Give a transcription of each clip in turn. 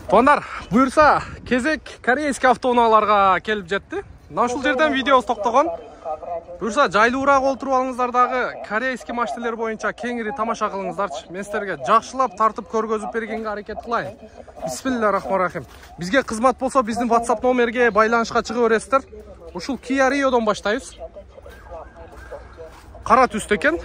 Тондар, буйрса, кезек корейский автоунааларга келип жетти. Мына ушул жерден видеобуз токтогон. Буйрса, жайлуураак отуруп алыңыздар дагы корейский машиналар боюнча кеңири тамаша кылыңыздарчы. Мен силерге жакшылап тартып көргөзүп бергенге аракет кылайын. Бисмиллахиррахманиррахим. Бизге кызмат болсо биздин WhatsApp номерге байланышка чыга бересиздер. Ушул Kia Rio'дон баштайбыз. Кара түстө экен.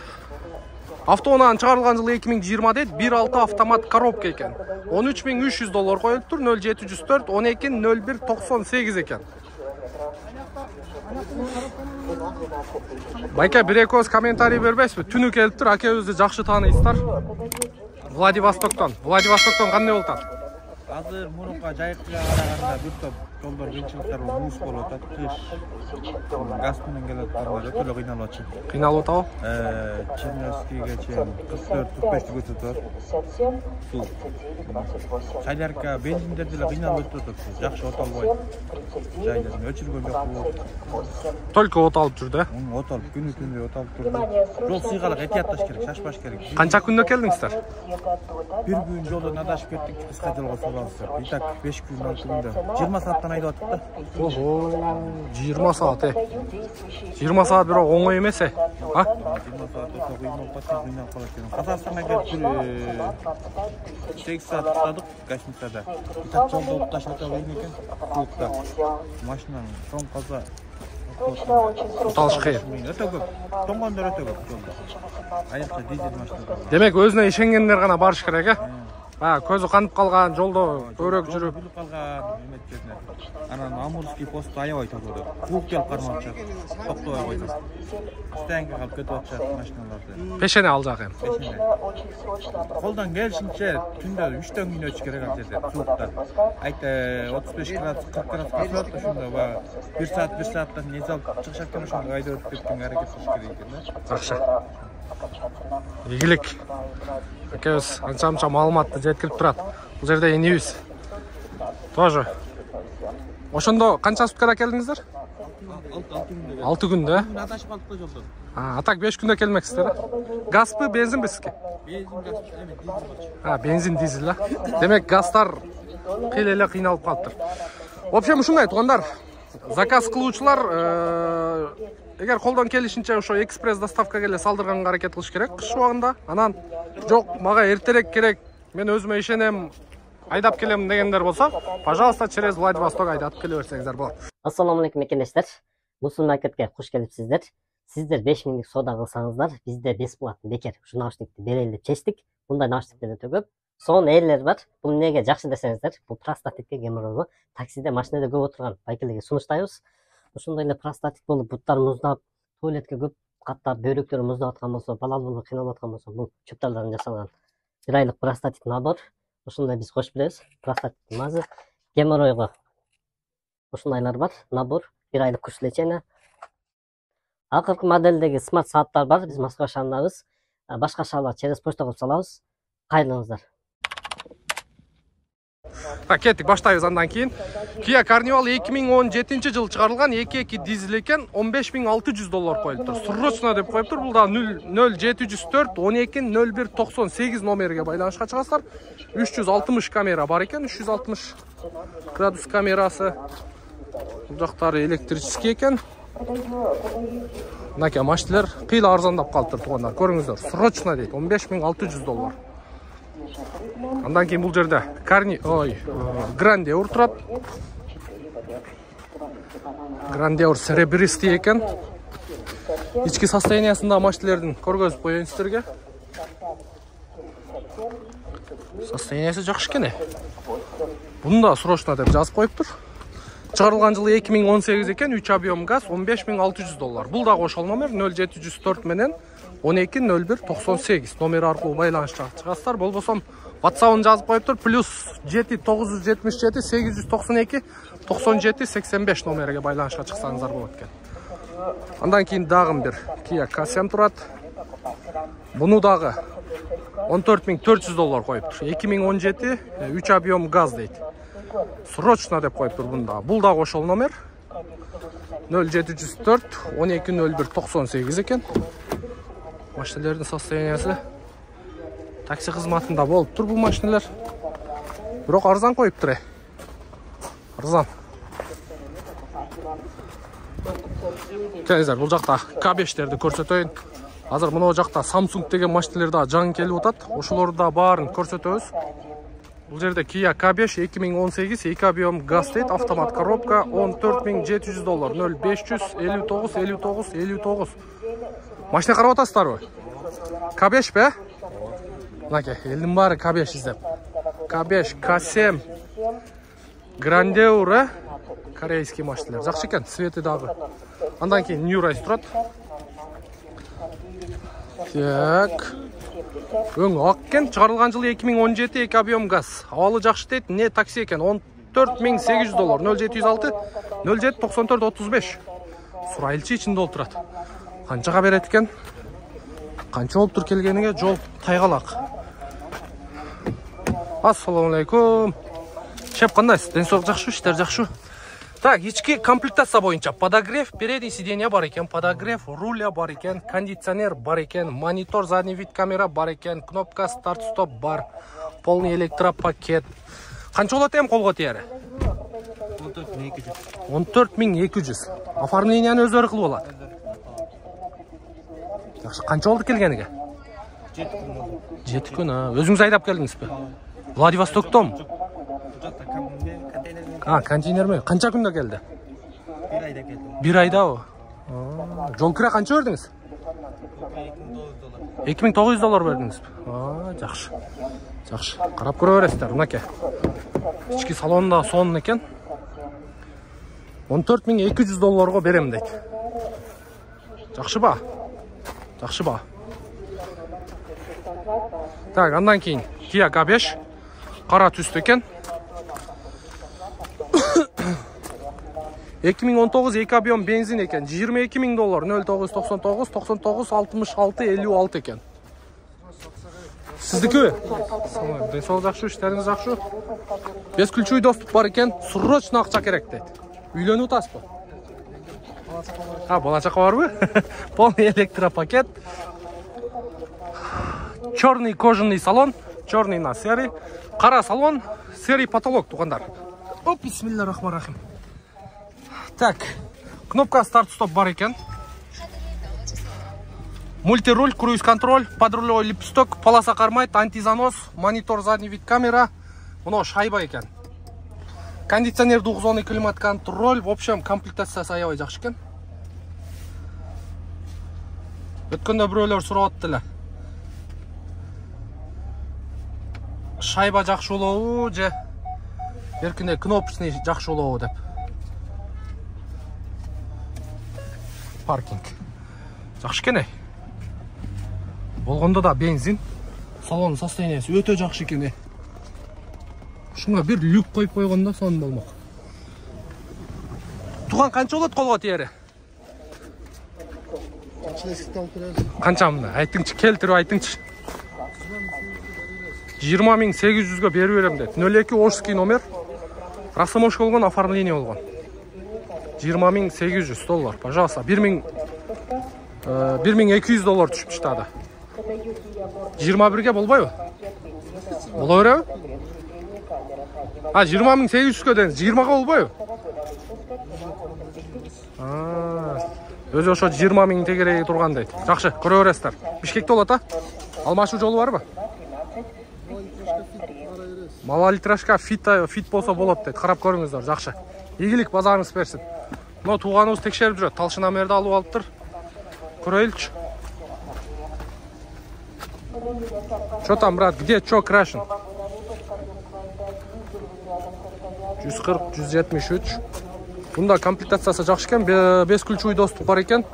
Автоунаанын чыгарылган жылы 2020 дейт, 1.6 автомат коробка екен. 13.300 доллар коюлуптур, 0704 12 01 98 екен. Байка бир экөөбүз комментарий бербейсизби? Түнү келиптир, акебизди жакшы тааныйсыздар. Владивостоктон кандай болуп атат? Азыр мурунка жайыкка караганда бир топ жолдор кыйынчылыктар муз болуп атат. Кыш газ менен келип аткандар өтө эле кыйналып атышат. Кыйналып атабы? Черновскийге чейин 44-45 көчөт бар. Шайларка бензиндерде эле кыйналып өтүп атат. Жакшы от албай. Жайларын өчүргөн жок болот. Только от алып жүрдү. От алып күнү-күндө от алып турду. Жол сыйгалак этиятташ керек, шашпаш керек. Канча күндө келдиңиздер? Bir gün жолдон адашып кеттик, кыска жолго салабыздар. Итак 5 күн 6 күндө 20 сааттан айдап атып да. Ого, 20 саат. 20 саат бирок оңой эмес а? 20 саат өтө кыйын болуп калат экен. Казакстанга келип 8 саат уктадык гостиницада. Итак жолдо укташ өтө кыйын экен. Клубда машинанын соңкоза Уталыш кыйын. Өтө көп. Тоңгондор өтө көп жолдо. Айыкча дизель машина. Демек өзүнө ишенгендер гана барыш керек, а? Көзү канып калган, жолдо өрөк жүрүп билип калган эмет жерине. Анан Амурский посту аябай токтоду. Клуб келип кармап атышат. Токтобой койду. Стенге калып кетип атышат машиналарды. пешене ал жак эми. Колдон келишинче түндө 3төн кийин өтүш керек ал жерде. Клубда. Айта 35 градус, 40 градус болот, ошондо 1 сааттан не залып чыгышат экен, ошондо айдап өтүп кеткенге аракет кылыш керек экен да. Жакшы. Ийгилик. Акебиз анча-мынча маалыматты жеткирип турат. Бул жерде энибиз. Тоже. Ошондо канча суткада келдиңиздер? 6 күндө. Адашып калдык да жолдон. Атак 5 күндө келмексиздер. Газбы, бензинби сизге? Бензин газ, эме дизель. Бензин, дизель, а? Демек газдар эле кыйналып калыптыр. В общем, ушундай туугандар. Заказ кылуучулар эгер колдон келишинче ошо экспресс доставкага эле салдырганга аракет кылыш керек кыш убагында. Анан жок, мага эртерээк керек, мен өзүмө ишенем, айдап келем дегендер болсо, пожалуйста, через Владивосток айдатып келе берсеңиздер болот. Ассаламу алейкум мекендештер. Мусул маркетке куш келипсиздер. Сиздер 5 миңдик соода кылсаңыздар, бизде бесплатно бекер ушу наушникти берели деп чечтик. Мындай наушниктер өтө көп. Сонун ээлер бар. Бул эмнеге жакшы десеңиздер, бул простатитке геморройго, таксиде, машинада көп отурган байкелерге сунуштайбыз. Ошондой эле простатит болуп, буттар муздап, туалетке көп каттап, бөйрөктөрү муздап аткан болсо, балалуу кыйналып аткан болсо, бул чөптөрдөн жасалган 1 айлык простатит набор. Ошондой биз кошуп беребиз. Простатит мазы, геморройго ошондайлар бар. Набор 1 айлык курс лечения. Акыркы модельдеги смарт сааттар бар. Биз Москва шаарындабыз. Башка шаарларга через почта кылып салабыз. Кайрылыңыздар. Кеттик, баштайбыз андан кийин. Kia Carnival 2017-жылы чыгарылган 2.2 дизель экен, 15.600 доллар коюлуптур. Срочно деп коюптур. Бул да 0704 12 01 98 номерге байланышка чыгасыздар. 360 камера бар экен, 360 градус камерасы. Бул жактары электрический экен. Мынакей машиналар кыйла арзандап калыптыр туугандар. Көрүңүздөр. Срочно дейт, 15.600 доллар. Андан кийин бул жерде Grandeur турат. Grandeur серебристый экен. Ички состояниясында машиналардын көргөзүп коеюн сиздерге. Состояниясы жакшы экен. Бунда срочно деп жазып коюптур. Чыгарылган жылы 2018 экен, 3 объем газ, 15.600 доллар. Бул да кошол номер 0704 менен 12 01 98 номер аркылуу байланышка чыгасыздар. Болбосо WhatsApp-ын жазып коюптур. +7 977 892 97 85 номерге байланышка чыксаңыздар болот экен. Андан кийин дагы бир Kia K7 турат. Буну дагы 14.400 доллар коюптур. 2017 3 объем газ дейт. Срочно деп коюптур бунда. Бул дагы ошол номер 0704 12 01 98 экен. Машиналардын состояниясы такси кызматында болуптур бул машиналар. Бирок арзан коюптур. Арзан. Келиңиздер, бул жакта K5'терди көрсөтөйүн. Азыр мына жакта Samsung деген машиналар да жаңы келип атат. Ошолорду да баарын көрсөтөбүз. Бул жерде Kia K5 2018 2 объем газ дейт, автомат коробка, $14.700, 0559 59 59. Машина карап атасыздарбы? K5 бе? Мынакей, элдин баары K5 издеп. K5, K7, Grandeur, корейский машиналар. Жакшы экен, свети дагы. Андан кийин New Rise турат. Так. Өң ак экен, чыгарылган жылы 2017 2 объем газ. Абалы жакшы дейт, не такси экен, $14.800, 0706 07 94 35. Сурайлчы ичинде болуп турат. Канчага берет экен? Канча болуп тур келгениге жол тайгалак. Ассаламу алейкум. Шеп, кандайсыз? Ден соолук жакшы, иштер жакшы. Так, ички комплектация боюнча подогрев передний сиденья бар экен, подогрев руля бар экен, кондиционер бар экен, монитор задний вид камера бар экен, кнопка старт-стоп бар, полный электропакет. Канча болот эми колго тиери? 14.200. Оформленияны өзү кылып алат. Жакшы, канча болду келгениге? 7 күн. Өзүңүз айдап келдиңизби? Владивостоктон? Контейнерме? Канча күндө келди? 1 айда келди. 1 айдабы? Жол кира канча бердиңиз? $2.900 бердиңизби? Жакшы. Жакшы. Карап көрө бересиздер, мынакей. Ички салонда сонун экен. $14.200 берем дейт. Жакшы ба? Жакшы ба? Так, андан кийин Kia K5 кара түстө экен. 2019 2 объем бензин экен, $22.000, 0999 99 66 56 экен. Сиздики? Ден соолук жакшы, иштериңиз жакшы. Бескүлчүй доступ бар экен, срочно акча керек дейт. Үйлөнүп атасызбы? Бала чака барбы? Полный электропакет. Черный кожаный салон, черный на серый. Кара салон, серый потолок, тугандар. Оп, бисмиллахиррахманиррахим. Так, кнопка старт-стоп бар экен. Мультируль, круиз-контроль, подрулевой лепесток, полоса кармайт, антизанос, монитор задний вид камера. Мына шайба экен. Кондиционер, двухзонный климат-контроль. В общем, комплектация аябай жакшы экен. Өткөндө бирөөлөр сурап аттылар. Шайба жакшы болобу же эркине кнопочный жакшы болобу деп. Паркинг. Жакшы экен. Болгондо да бензин. Салон состояниясы өтө жакшы экен. Ушунга бир люк коюп койгондо сонун болмок. Туган канча болот колго тиери? Канчамды? Айтыңчы, келтирип айтыңчы. 20.800-га берип берем дейт. 02 Ошский номер. Растаможка болгон, оформление болгон. $20.800, пожалуйста. $1.200 түшүп чыктады. 21ге болбойбу? Боло береби? 20.800-га деңиз, 20га болбойбу? Өзү ошо 20.000 тегереги турган дейт. Жакшы, көрө бересиздер. Бишкекте болот, алмашуу жолу барбы? Малолитражка фит болсо болот дейт. Карап көрүңүздөр, жакшы. Ийгилик, базарыңыз берсин. Мына тууганыбыз текшерип жүрөт. Талшын Амерди алып алыптыр. Көрөйлүчү. Что там, брат? Где что крашен? 140, 173. Бунда комплектациясы жакшы экен, без ключевой доступ бар экен.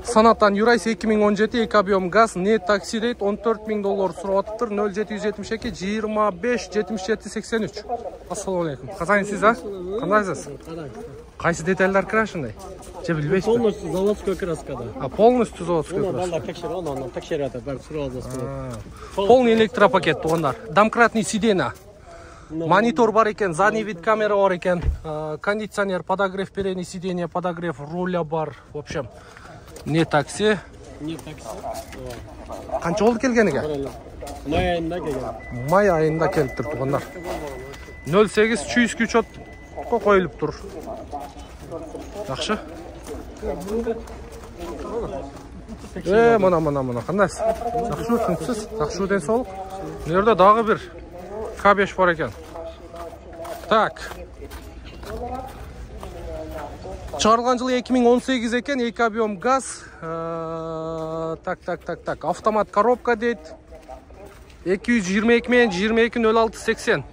Санаттан Юрайс 2017 2 объем газ, не такси дейт, $14.000 сурап атыптыр. 0772 25 77 83. Ассаламу алейкум. Казаңыз, кандайсыз? Кайсы детальдар крашендай? Же билбейсизби? Полностью заводской краскада. Полностью заводской краска. Балдар текшерген, анан текшерет, бир сурап аласыз. Полный электропакет тугандар. Домкратный сиденье. Монитор бар экен, задний вид камера бар экен, кондиционер, подогрев передний сиденья, подогрев руля бар. В общем, не такси. Не такси. Канча болду келгениге? May ayında gelgan. May ayında kelip tur tuğanlar. 08 чуйский учет koyulup tur. Yaxşı. Mana. Qandaysiz? Yaxşı o'tibsiz? Yaxşı o'tin sog'liq. Bu yerda dag'i bir K5 bor ekan. Tak. Çıkarılgan yılı 2018 ekan, 2 объем gaz. Tak. Avtomat коробка deydi. 222 men 22.06.80.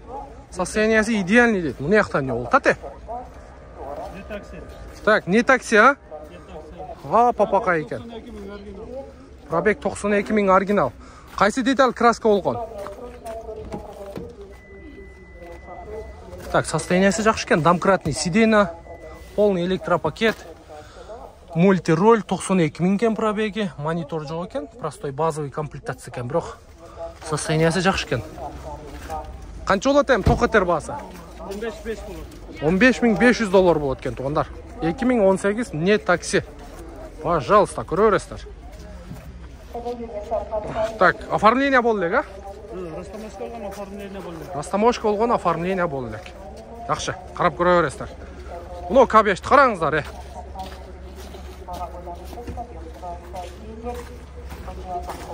Состояниясы идеальный deydi. Bu ne yaxtan ne oldu? Tate? Ne taksi? Так, не такси, ha? Ha, papaka ekan. Пробег 92 ming original. Qaysi detal kraska olgan? Так, состояниясы жақсы ekan. Домкратный сиденье, полный электропакет, мультироль 92 ming ekan пробеги, монитор жоқ ekan, простой базовый комплектация ekan, biroq состояниясы жақсы ekan. Qancha bo'ladi ham to'qater basa? 15.500 dollar bo'ladi ekan tuğanlar. 2018 ne taksi. Пожалуйста, ko'raverasizlar. Так, оформление bo'ldi, ha? Rastamoshka olgan oформление bo'ldi. Rastamoshka olgan oформление bo'ldi. Yaxshi, qarab ko'raverasizlar. Buni K5'ni qarangizlar,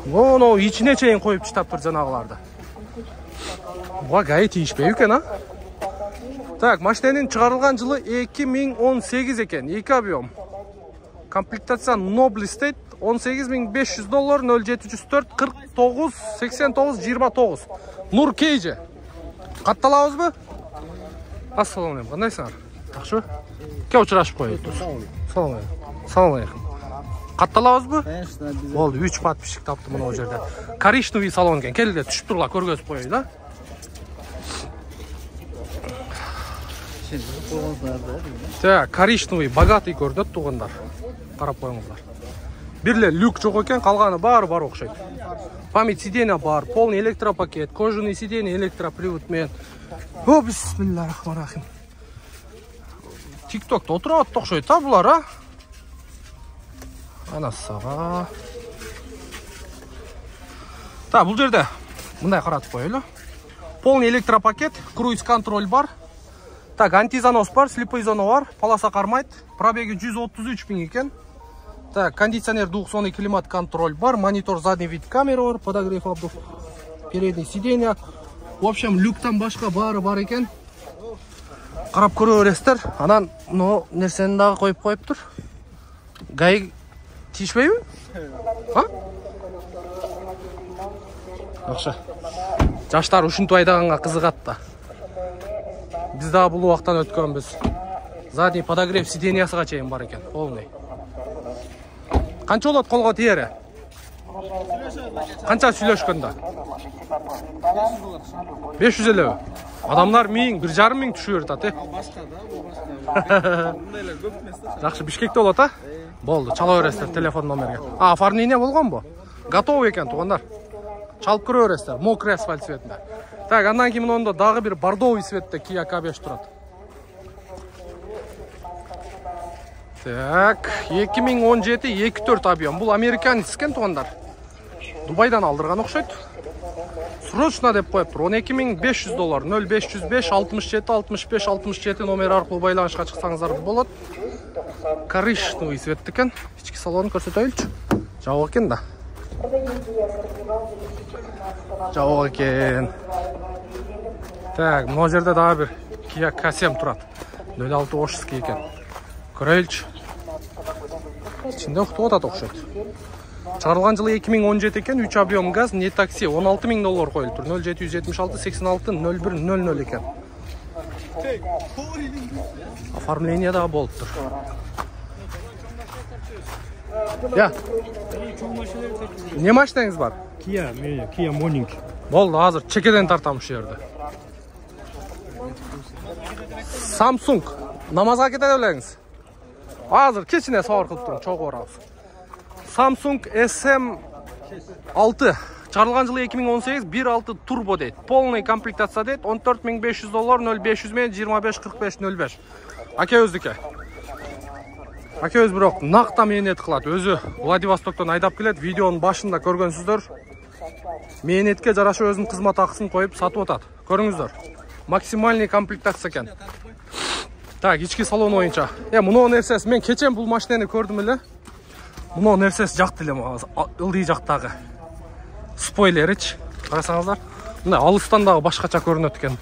Bunu içine çeyin koyup çıtap bir janagılarda. Bu gayet tiyişpey ekan, ha? Так, машинаның çıkarılgan yılı 2018 ekan, 2 объем. Komplektatsiya Nobles deydi, 18.500 dollar, 0704 49 89 29. Nur Keyce. Qattalamizmi? Assalomu alaykum. Qandaysizlar? Yaxshi? Ke uchrashib qo'ydik. Assalomu alaykum. Qattalamizmi? Bo'ldi, 3 подписчик topdim mana o yerda. Korishnoviy salon ekan. Kelinglar, tushib turlar, ko'rgazib qo'yaylik. Так, коричневый, богатый ko'rinadi tuğanlar. Qarab qo'yingizlar. Birle lyuk жоқ ekan, qolgani бар o'xshaydi. Память сиденья бар, полный электропакет, кожаный сиденье, электропривод men. О, bismillahirrahmanirrahim. TikTok'ta o'tiradi o'xshaydi, bular, ha? Ana sağa. Ta, bu yerda bunday qaratib qo'yaylik. Полный электропакет, круиз контроль бар. Так, антизанос бар, слепой зона бар, полоса қармайды. Пробеги 133 мing ekan. Так, кондиционер двухзонный климат контроль бар, монитор задний вид камера бар, подогрев обдув, передний сиденье. В общем, люктан башка бары бар ekan. Qarab ko'raverasizlar. Anan, no, nerseni daha qo'yib tur. Gay tishmaymi? Ha? Yaxshi. Жаштар ушинтип айдаганга кызыгат да. Biz daha бұл уақыттан өткенбіз. Задний подогрев сиденьясыға чейин бар екен, полный. Қанша болады қолға тиері? Қанша сүйлөшкөндө? 550. Адамдар 1000, 1,5 мың түшүп жатат, Жақсы, Бишкекте болот, а? Болды, чала бересиздер телефон номерге. Оформление болгон бу? Готов екен тугандар. Чалып көрөөрөсүздөр, мокрый асфальт цветинде. Так, андан кейін онда дағы bir бордовый цветте Kia K5 тұрады. Так, 2017-24 объем. Бұл американец екен туғандар. Дубайдан алдырған ұқсайды. Срочно деп қойып тұр. 12.500 доллар. 0505 67 65 67 номер арқылы байланышқа шықсаңыздар болады. Коричневый цветті екен. Ішкі салонын көрсетейінші. Жауық екен да. Жауық екен. Так, мына жерде дағы бір Kia K7 тұрады. 06 ошский екен. Көрейінші. Içinde оқтуғатат оқшайды. Çıkarılgan yılı 2017 eкен, 3 объем gaz, не такси, 16.000 доллар қойылып тұр. 0776 86 01 00 екен. Оформление да болып тұр. Ya. Ne машинаңыз бар? Kia Morning. Болды, азыр чекеден тартамыз жерді. Samsung. Намазға кете өлеңіз. Азыр кечіне сауыр қылып тұрын, чоқ орағыз. Samsung SM6. Çıkarılgan yılı 2018 1.6 turbo deydi. Полный комплектация deydi. 14.500 доллар 0500 мен 25 45 05. Ake özdüke. Ake öz biroq naqta meni qiladi. Өзі Владивостоктан айдап келеді. Видеонun başında көргөнсүздөр. мээнетке жараша өзүнүн кызмат акысын коюп сатып атат. Көрүңүздөр. Максимальный комплектация экен. Так, ички салон боюнча. Мунун нерсеси мен кечен бул машинени көрдүм эле. Мунун нерсеси жакты эле мага. Ылдый жактагы спойлерич. Карасаңыздар. Мына алыстан дагы башкача көрүнөт экен.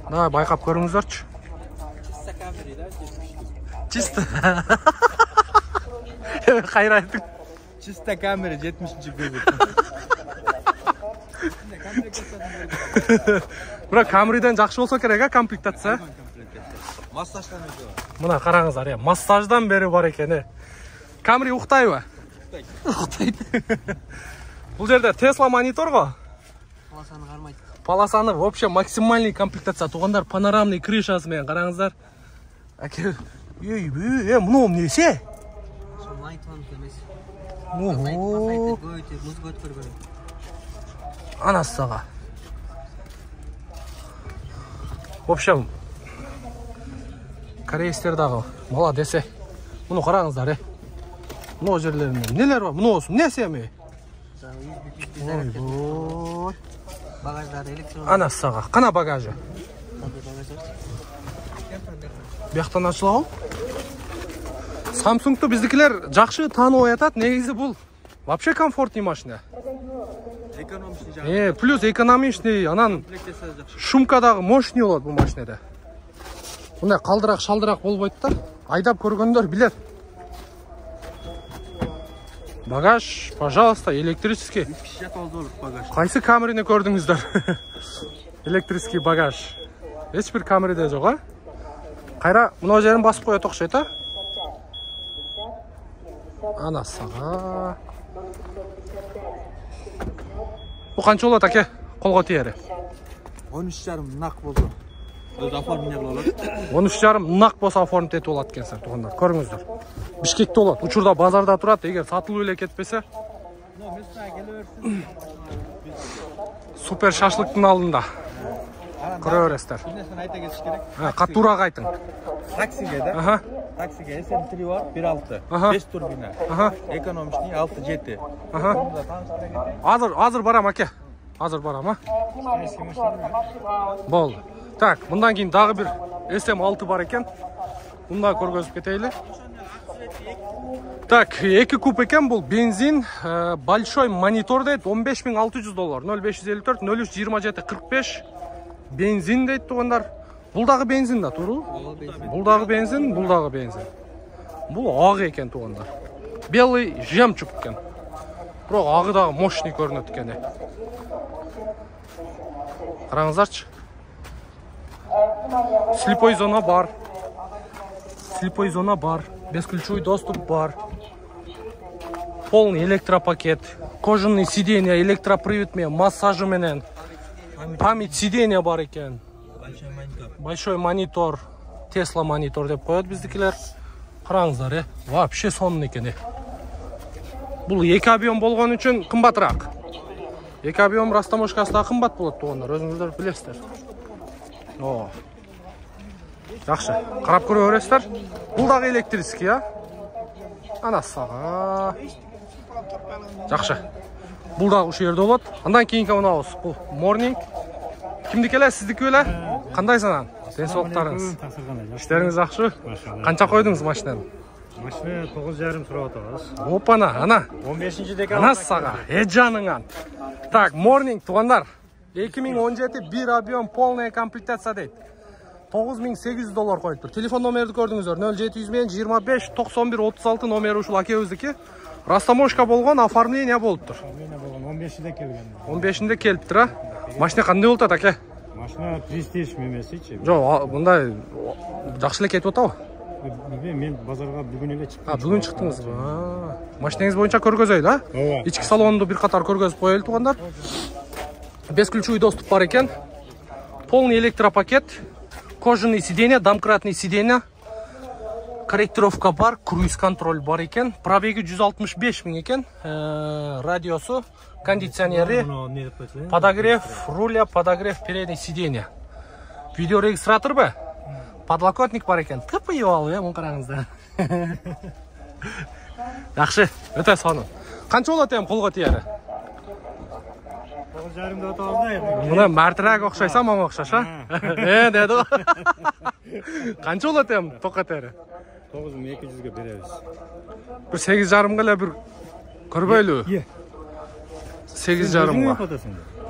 Да, байкап көрүңүздөрчү. Чисто. Кайра айттың. Чисто камера 70-ci көзі. Бирок Camry'ден жакшы болсо керек, комплектация. Массаждан өтө. Мына караңыздар, массаждан бери бар экен. Camry уктайбы? Уктайт. Бул жерде Tesla монитор го. Полосаны кармайт. Полосаны вообще максимальный комплектация. Тугандар панорамный крышасы менен караңыздар. Аке, муну эмнеси? Ого. Анасыга. В общем, корейстер дагы молодец. Муну караңыздар. Мына жерлеринде нелер бар? Мунусу несі эми? Ой. Багаждары электронды. Анасыга. Кана багажы? Бияктан ачылабы? Samsung'ду биздикилер жакшы таанып атат. Негизи бул вообще комфортный машина. Экономичный. Плюс экономичный, анан шумка дагы мощный болот бул машинеде. Мындай калдырак, шалдырак болбойт да. Айдап көргөндөр билет. Багаж, пожалуйста, электрический. 50 доллар багаж. Кайсы Camry'ни көрдүңүздөр? Электрический багаж. Эч бир Camry'де жок, а? Кайра мына жерин басып коет окшойт, а? Анасыга. Бул канча болот аке? Колго тиери? 13,5 нак болду. Өз оформление болот. 13,5 нак болсо оформить этип алат экенсиңер, тугандар. Көрүңүздөр. Бишкекте болот. Учурда базарда турат, эгер сатылып эле кетпесе. Супер шашлыктын алдында. Көрө бересиздер. Несен айта кетиш керек. Катуураак айтың. Таксиге да. Таксиге SM3 бар, 1.6. 5 турбина. Экономичный 6.7. Азыр барам аке. Азыр барам, а? Болду. Так, мындан кийин дагы бир SM6 бар экен. Мында көргөзүп кетейли. Так, 2 куб экен, бул бензин, большой монитор дейт, $15,600. 0554 03 27 45 бензин дейт, тугандар. Бул дагы бензин да, туурабы? Бул дагы бензин, бул дагы бензин. Бул ак экен, тугандар. Белый жемчуг экен. Бирок агы дагы мощный көрүнөт экен. Караңыздарчы. Слепой зона бар. Слепой зона бар. Бесключевой доступ бар. Полный электропакет. Кожаный сиденье, электропривод менен, массажы менен. Память сиденья бар экен. Большой монитор. Tesla монитор деп коет биздикилер. Караңыздар, вообще сонун экен. Бул 2 объем болгон үчүн кымбатыраак. 2 объем растаможкасы да кымбат болот, тугандар. Өзүңүздөр билесиздер. О. Жакшы. Карап көрө бересиздер. Бул дагы электрический, а? Анасыга. Жакшы. Бул дагы ушул жерде болот. Андан кийинки мынабыз. Бул morning. Кимдики эле, сиздики беле? Кандайсыңар? Денсаулыктарыңыз? Иштериңиз жакшы? Канча койдуңуз машинаны? Машина 9,5 сурап атабыз. Опана, ана. 15-ci dekabr. Анасыга, жаныңан. Так, morning, тугандар. 2017 1 объем полная комплектация дейт. $9,800 коюптур. Телефон номерди көрдүңүздөр. 0700 менен 25 91 36 номери ушул акебиздики. Растаможка болгон, оформление болуптур. 15-de келген. 15-нде келиптир, а? Машина кандай болуп атат, аке? Машина престиж мемесичи. Жок, мындай жакшы эле кетип атабы? Мен базарга бүгүн эле чыктым. Бүгүн чыктыңызбы? Машинеңиз боюнча көргөзөйлү, а? Ички салонду бир катар көргөзүп коелу, тугандар. Бесключевой доступ бар экен. Полный электропакет. Кожаный сиденье, домкратный сиденье. Корректировка бар, круиз-контроль бар экен. Пробеги 165 000 экен. Радиосу, кондиционери, подогрев руля, подогрев передней сиденья. Видеорегистратор бы? Подлокотник бар экен. Тыпый алып, мун караңыздар. Жакшы, өтө сонун. Қанша болады ем қолға тиері? 9,5-да отып алды. Мұны мәртірәк оқшайса, маңа оқшаш, а? Деді ғой. Қанша болады ем тоққа тиері? 9,200-ге береміз. Bir 8,5-ға бір көрбейлі. 8,5-ға.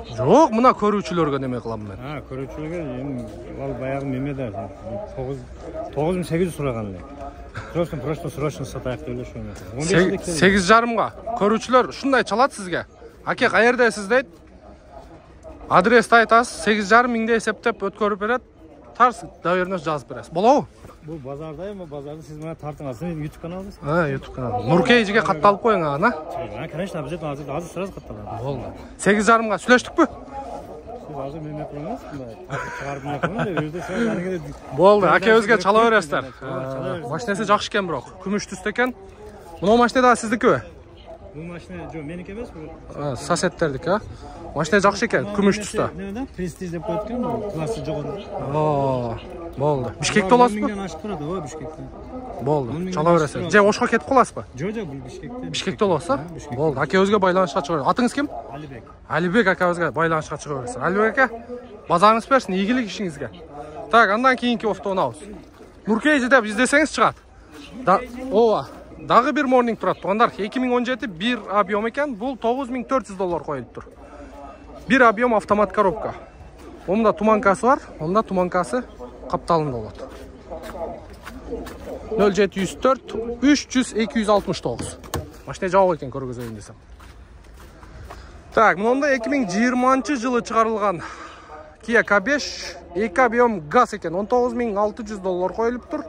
Жоқ, мұна көрушілерге неме қыламын мен. Көрушілерге ол баяғы мемеде 9,800 сұраған. Просто срочно сатайық деп ойлашым. 8,5-ға. Көрушілер шындай çalады сізге. Аке, қайерде сіз дейді? Адресті айтасыз, 8,5 мыңды есептеп өткөріп береді. Тарс доверенность жазып бересіз. Болау? Бұл базарда ема, базарды сіз мына тартыңыз. YouTube каналыңыз? YouTube каналы. Нұркейжіге қатталып қойың ана? Конечно, обязательно азыр сразу қатталады. Болды. 8,5-ға сүлештік пі? Сіз азыр меме қойыңыз, шығарып не қойыңыз, болды, әке өзге чала өрестер. Машинесі жақшы кен бірақ, күміш түсті екен. Мұнау машинеда сіздікі бе? Бұл машина жоқ, менікі емес бұл. Соседтердікі, а? Машина жақшы екен, күміш түсті. Неде? Престиж деп қойдықкен, классы жоғында. Болды. Бішкекті оласыз ба? Ашып тұрады, о, Бішкекті. Болды, чала өрестер. Же Ошқа кетіп қоласыз ба? Жоқ, бұл Бішкекті. Бішкекті оласыз? Болды, әке өзге байланышқа шығар. Атыңыз кім? Алибек. Алибек әке өзге байланышқа шығар өрестер. Алибек әке, базарыңыз берсін, игілік ішіңізге. Так, андан кейінгі офтоунаус. Нұркейжі деп іздесеңіз шығады. Ова. Дағы бір morning тұрады тұғандар. 2017 бір объем екен. Бұл $9,400 қойылып тұр. Bir объем автомат коробка. Онда туманкасы бар. Онда туманкасы қапталында болады. 0704 300 269. Машина жауы екен көргізейін десем. Так, мұнда 2020 жылы шығарылған Kia K5 2 объем газ екен. $19,600 қойылып тұр.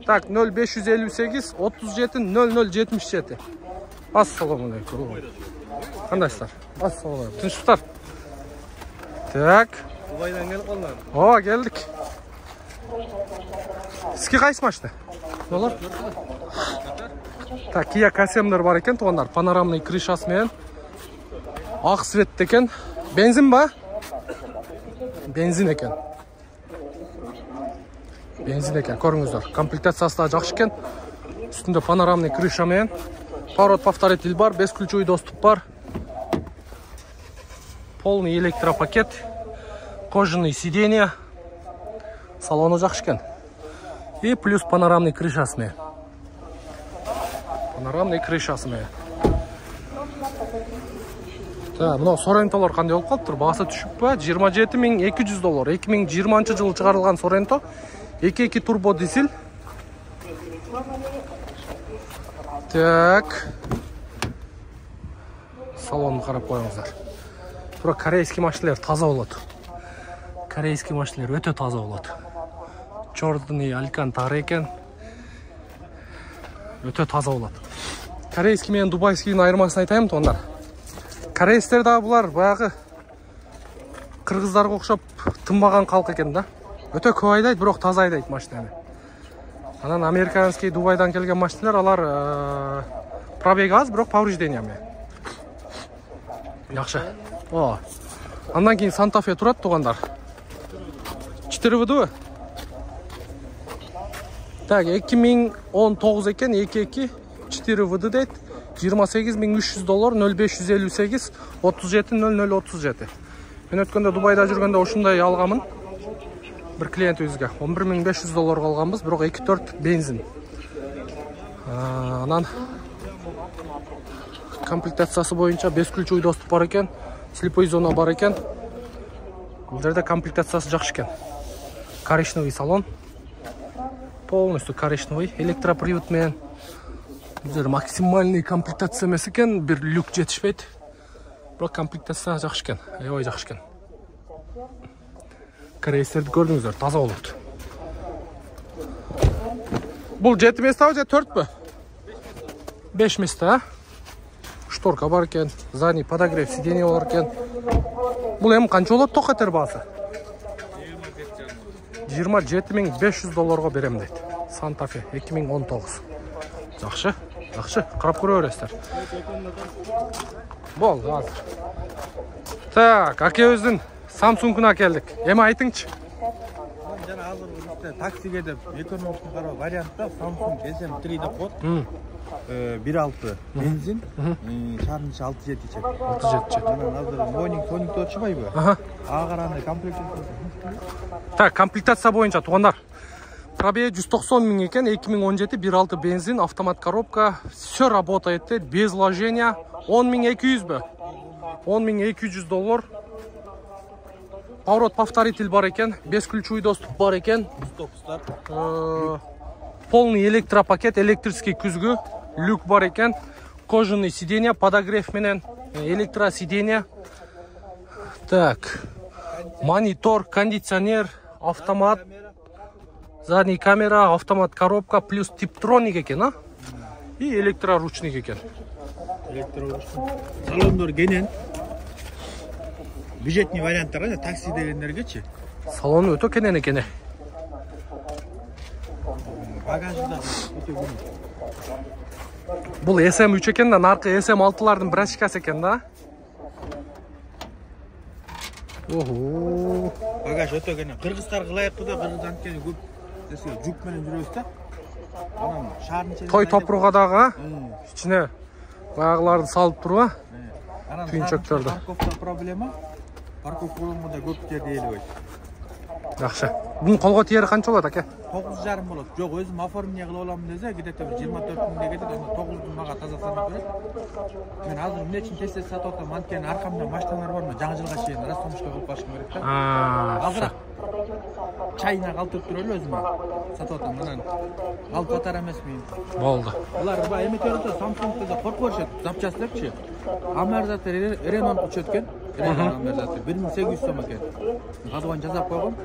Так, 0558 37 0077. Ассалаумалейкум. Қандайсыздар? Ассалаумалейкум. Тыныштықтар? Так. Дубайдан келіп қалған. О, келдік. Сізге қайсы машина? Олар? Так, Kia K7-дер бар екен, туғандар. Панорамный крышасымен. Ақ светті екен. Бензин ба? Бензин екен. Бензин екен, көріңіздер. Комплектациясы да жақсы екен. Үстінде панорамный крышамен. Поворот повторитель бар, бесключевой доступ бар. Полный электропакет. Кожаные сиденья. Салоны жақсы екен. И плюс панорамный крышасымен. Панорамный крышасымен. Так, мынау Sorrento'лар қандай болып қалып тұр? Бағасы түшіп па? $27,200. 2020 жылы шығарылған Sorrento. 2.2 турбо дизель. Так. Салонын қарап қойыңыздар. Бірақ корейский машиналар таза болады. Корейский машиналар өте таза болады. Черный алькантара екен. Өте таза болады. Корейский мен дубайскийдің айырмасын айтайын туғандар. Корейстер да бұлар баяғы қырғыздарға ұқсап тынбаған халық екен да. Өте көп айдайды, бірақ таза айдайды машинаны. Анан американский Дубайдан келген машиналар, алар пробег аз, бірақ повреждениямен. Жақсы. О. Андан кейін Santa Fe тұрады туғандар. 4 выды. Так, 2019 екен, 2.2 4 выды дейді. $28,300, 0558 37 0037. Мен өткенде Дубайда жүргенде ошындай алғамын. Bir klient өзге. $11,500 алғанбыз, бірақ 2.4 бензин. Анан комплектациясы бойынша 5 ключевой доступ бар екен, слепой зона бар екен. Бұл жерде комплектациясы жақсы екен. Коричневый салон. Полностью коричневый, электроприводмен. Бұл жерде максимальный комплектация емес екен, бір люк жетішпейді. Бірақ комплектация жақсы екен, ой жақсы екен. Корейстерді көрдіңіздер, таза болады. Бұл 7 места өте 4 бі? 5 места, шторка бар екен, задний подогрев сиденье бар екен. Бұл ем қанша болады тоқ етер басы? $27,500 берем дейді. Santa Fe 2019. Жақшы, жақшы, қарап көре өрестер. Болды, азыр. Так, әке өздің Samsung'una келдік. Ема айтыңчы? таксиге деп экономичный кароо вариантта Samsung SM3 деп коет. 1.6 бензин, шаардын ичи 6-7 чек. 6-7 чек. Анан азыр Moning отчубайбы? Ага. Ага караганда комплект. Так, комплектация боюнча туугандар. Пробеги 190 000 экен, 2017 1.6 бензин, автомат коробка, все работает, без вложения. 10.200 бе? 10.200 доллар. Поворот повторитель бар екен, бесключевой доступ бар екен. Полный электропакет, электрический күзгү, люк бар екен. Кожаный сиденье, подогрев менен, электросиденье. Так, монитор, кондиционер, автомат. Задний камера, автомат коробка, плюс типтроник екен, а? И электроручник екен. Салондор кенен. Бюджетный варианттар, такси дегендергечи. Салон өтө кенен екен. Багажында өтө көп. Бұл SM3 екен да, нарқы SM6-лардың брашкасы екен да. Ого. Багаж өтө кенен. Кыргыздар кылайыпты да, кыргыз анткени көп жүк менен жүрөбүз да. Анан шаардын ичинде Той топурга дагы ичине баягыларды салып туруп, анан түйүнчөктөрдү. парковка проблема. Парковка болмода көп жерде элебейт. Жакшы. Бунун колго тиери канча болот аке? 9,5 болот. Жок, өзүм оформление кылып аламын десе, где-то 24 миңге кетет, анда 9 миң мага таза санап берет. Мен азыр эмне үчүн тез сатып атам, анткени аркамда машиналар бармы, жаңы жылга чейин расстановка кылып башым керек да. Азыр чайына калтырып туруп эле өзүмө сатып атам. Анан алып атар эмесмин. Болду. Алар эметерде Samsung'да да коркуп беришет, запчасть депчи. Амертатор Renault учеткен. Renault амертатор 1800 сом экен. Газган жазап койгом.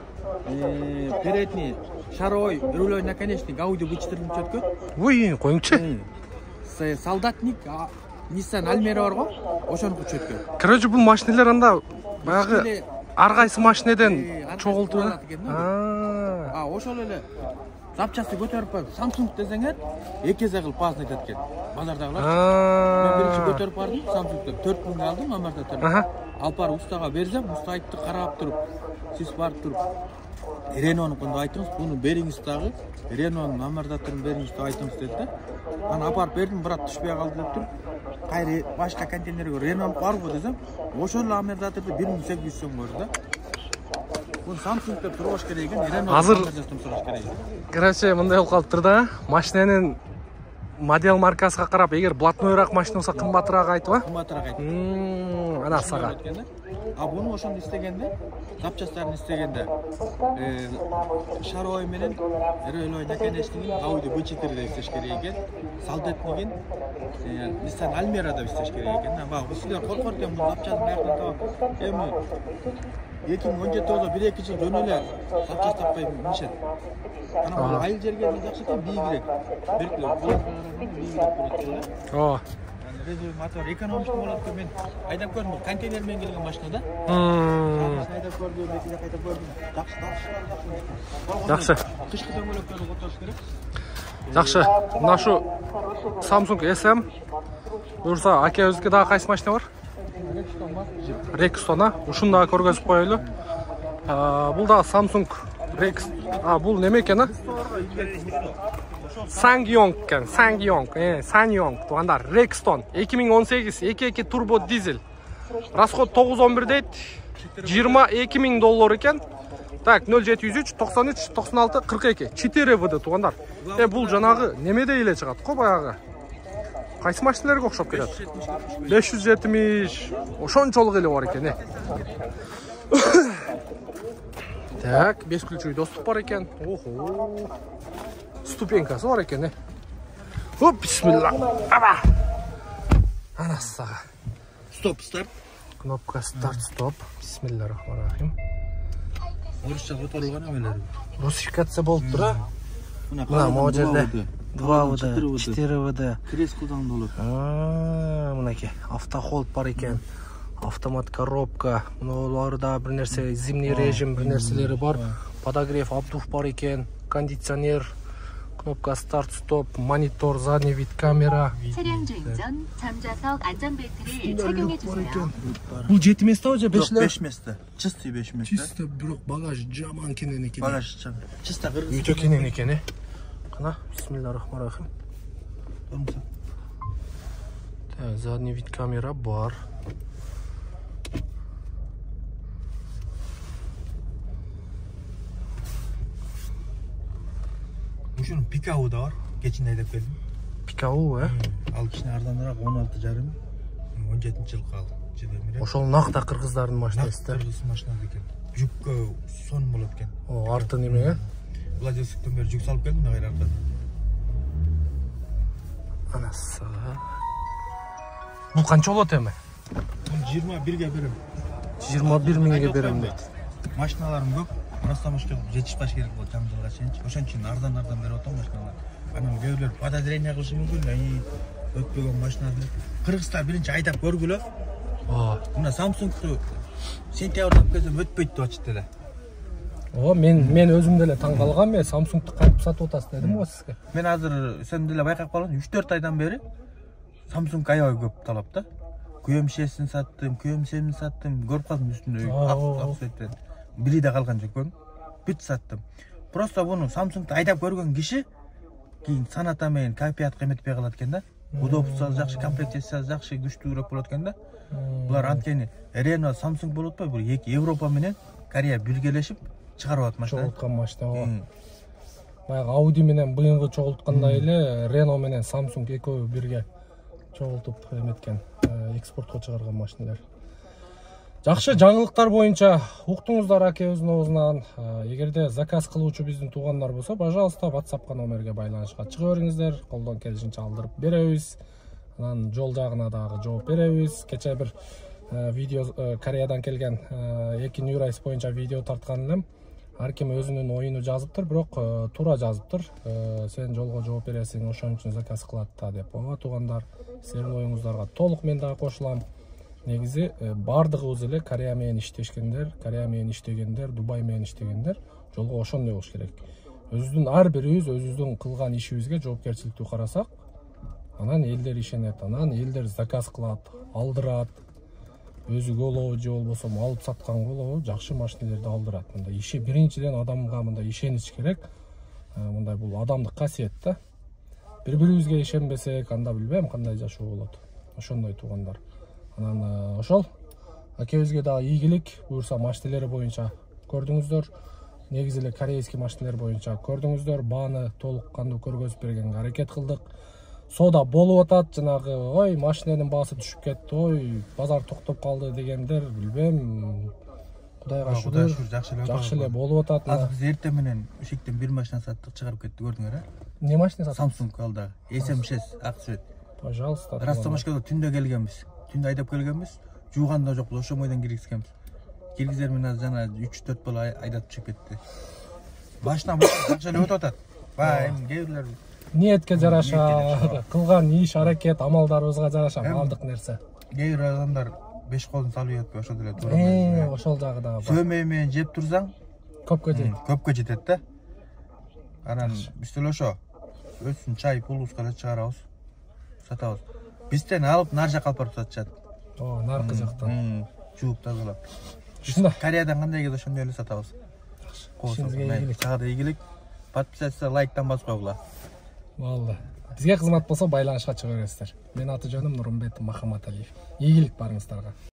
Передний шаровой рулевой наконечник Audi B4 учеткен. Ой, коюңчу. Солдатник Nissan Almera бар го, ошону учеткен. Короче, бул машиналар анда баягы ар кайсы машинеден чогултуп эле. Ошол эле запчасты көтөрүп барып, Samsung десеңер, эки эсе кылып баасына кеткен. Базардагылар. Мен биринчи көтөрүп бардым, Samsung'да 4 миңге алдым, амертатор. Алып барып устага берсем, уста айтты, карап туруп, сиз барып туруп, Renault'ун айтыңыз, буну бериңиз дагы, Renault'ун амертаторун бериңиз деп айтыңыз деди да. Аны апарып бердим, брат түшпөй калды деп туруп, кайра башка контейнерге Renault барбы десем, ошол амертаторду 1800 сом көрдү да. Бул Samsung деп турбаш керек экен, Renault амертаторун сураш керек экен. Короче, мындай болуп калыптыр да. Машинанын модель маркасына карап, эгер блатнойраак машина болсо кымбатыраак айтып, а? Кымбатыраак айтып. Ана сага. Буну ошондо истегенде, запчастарын истегенде, шаровой менен рулевой наконечнигин Audi B4 деп истеш керек экен. Солдатнигин Nissan Almera деп истеш керек экен. Бак, силер коркор экен бул запчастын каяктан табап. Эми 2017-да 1-2 жыл жөн эле запчаст таппай минишет. Анан айыл жерге жакшы экен, бийигирээк. Беркилер бийигирээк болот. Мотор экономичный болот деп мен айдап көрдүм. Контейнер менен келген машина да. Айдап көрдүм, эки жак айдап көрдүм. Жакшы. Кышкы дөңгөлөктөрдү котош керек. Жакшы. Мына ушу Samsung SM. Буюрса, акебизге дагы кайсы машина бар? Rexton, ушуну дагы көргөзүп коелу. Бул дагы Samsung Rex. Бул неме экен, а? Sangyong ekan, Sangyong туугандар, Rexton 2018 2.2 турбо дизель. Расход 911 дейт. 22 000 доллар экен. Так, 0703 93 96 42 4 ВД туугандар. Бул жанагы немеде эле чыгат го баягы. Кайсы машиналарга окшоп келет? 570 ошончолук эле бар экен. Так, бесключевой доступ бар экен. Охо. Ступенькасы бар екен, Хоп, бисмилла. Аба. Анасага. Стоп, старт. Кнопка старт, стоп. Бисмиллахиррахманиррахим. Орусча которулган эмелери. Русификация болуп тур, а? Мына могу жерде 2 ВД, 4 ВД. Крес колдонулат. Мынакей, автохолд бар екен. Автомат коробка. Мыналар да бир нерсе, зимний режим бир нерселери бар. Подогрев, обдув бар екен. Кондиционер. Кнопка старт, стоп, монитор, задний вид, камера. 차량 주행 전 잠좌석 안전벨트를 착용해 주세요. Бұл 7 место же, 5 Жоқ, 5 место. Чистый 5 место. Чисто бирок багаж жаман кенен экен. Багаж чисто кыргыз. Өтө кенен экен, э. Кана, бисмиллахиррахманиррахим. Так, задний вид камера бар. Ушунун пикабы да бар. Кечинде айдап келдим. Пикабы, э? Ал кичине арзаныраак 16,5. 17-жылкы ал. Ошол накта кыргыздардын машинасы да. Кыргыз машинасы экен. Жүккө сон болот экен. О, арты неме, э? Владивостоктон бери жүк салып келдим да кайра аркадан. Анасы. Бул канча болот эми? 21ге берем. 21 миңге берем дейт. Машиналарым көп. Растамашка жетишпаш керек болот жам жылга чейинчи. Ошон үчүн арзан берип атам машиналар. Анан көбүлөр подозрение кылышы мүмкүн. Өтпөгөн машина. Кыргыздар биринчи айдап көргүлө. Мына Samsung'ду сентябрдан келсем өтпөйт деп атышты эле. О, мен өзүм деле таң калгам, мен Samsung'ду кантип сатып атасыз дедим го сизге. Мен азыр сен деле байкап калдың, 3-4 айдан бери Samsung аябай көп талапта. Күйөм шесин саттым, күйөм семин саттым, көрүп калдым үстүндө ак сеттен. Бири да калган жок көрүм. Бүт саттым. Просто буну Samsung'ду айдап көргөн киши кийин саната менен кайфиятка эметпей калат экен да. Удобствосу жакшы, комплектациясы жакшы, күчтүүрөөк болот экен да. Булар анткени Renault, Samsung болот бул эки Европа менен Корея биргелешип чыгарып атат машина. Чогулткан машина. Баягы Audi менен быйынкы чогулткандай эле Renault менен Samsung экөө бирге чогултуп эметкен, экспортко чыгарган машиналар. Жакшы, жаңылыктар боюнча уктуңуздар акебиздин оозунан. Эгерде заказ кылуучу биздин туугандар болсо, пожалуйста, WhatsAppка номерге байланышка чыга бериңиздер. Колдон келишинче алдырып беребиз. Анан жол жагына дагы жооп беребиз. Кече бир видео Кореядан келген 2 New боюнча видео тарткан элем. Ар ким өзүнүн оюну жазыптыр, бирок туура жазыптыр. Сен жолго жооп бересиң, ошон үчүн заказ кылат да деп. Ага туугандар, сиздердин оюңуздарга толук мен дагы кошулам. Негизи бардыгыбыз эле Корея менен иштешкендер, Корея менен иштегендер, Дубай менен иштегендер жолго ошондой болуш керек. Өзүбүздүн ар бирибиз өзүбүздүн кылган ишибизге жоопкерчиликтүү карасак, анан элдер ишенет, анан элдер заказ кылат, алдырат. Өзү голобу же болбосо алып саткан голобу жакшы машиналерди алдырат. Мындай иши биринчиден адамга мындай ишенич керек. Мындай бул адамдык касиет да. Бири-бирибизге ишенбесек, анда билбейм кандай жашоо болот. Ошондой туугандар. Анан ошол акебизге дагы ийгилик, буюрса машиналери боюнча көрдүңүздөр. Негизи эле корейский машиналер боюнча көрдүңүздөр. Бааны толук кандуу көргөзүп бергенге аракет кылдык. Сода болуп атат, жанагы, ой, машинанын баасы түшүп кетти, ой, базар токтоп калды дегендер, билбейм. Кудайга шүгүр, жакшы эле болуп атат. Азыр биз эртең менен ушиктен бир машина саттык, чыгарып кетти, көрдүңөр, э? Не машина саттыңыз? Samsung алда, SM6 ак цвет. Пожалуйста. Растамашкада түндө келгенбиз. Түндө айдап келгенбиз. Жууганда жок, ошо бойдон киргизгенбиз. Киргизер менен жана 3-4 бала айдап чыгып кетти. Машина жакшы эле өтүп атат. Баа, эми кээ ниетке жараша, кылган иш, аракет, амалдарыбызга жараша бардык нерсе. Кээ бир адамдар 5 колун салып жатпай, ошол деле туура. Ошол жагы дагы бар. Сөмөй менен жеп турсаң, Көпкө жейт. Көпкө жетет да. Анан биз деле ошо өзүн чай пулубузга да чыгарабыз, сатабыз. Бизден алып нар жакка алып барып сатышат. О, наркы жактан. Жууп тазалап. Ушундай. Кореядан кандай келди, ошондой эле сатабыз. Ишиңизге ийгилик. Чага да ийгилик. Подписаться, лайктан басып койгула. Валла. Бизге кызмат болсо байланышка чыга бересиздер. Менин аты жөнүм Нурмбет Махаматалиев. Ийгилик барыңыздарга.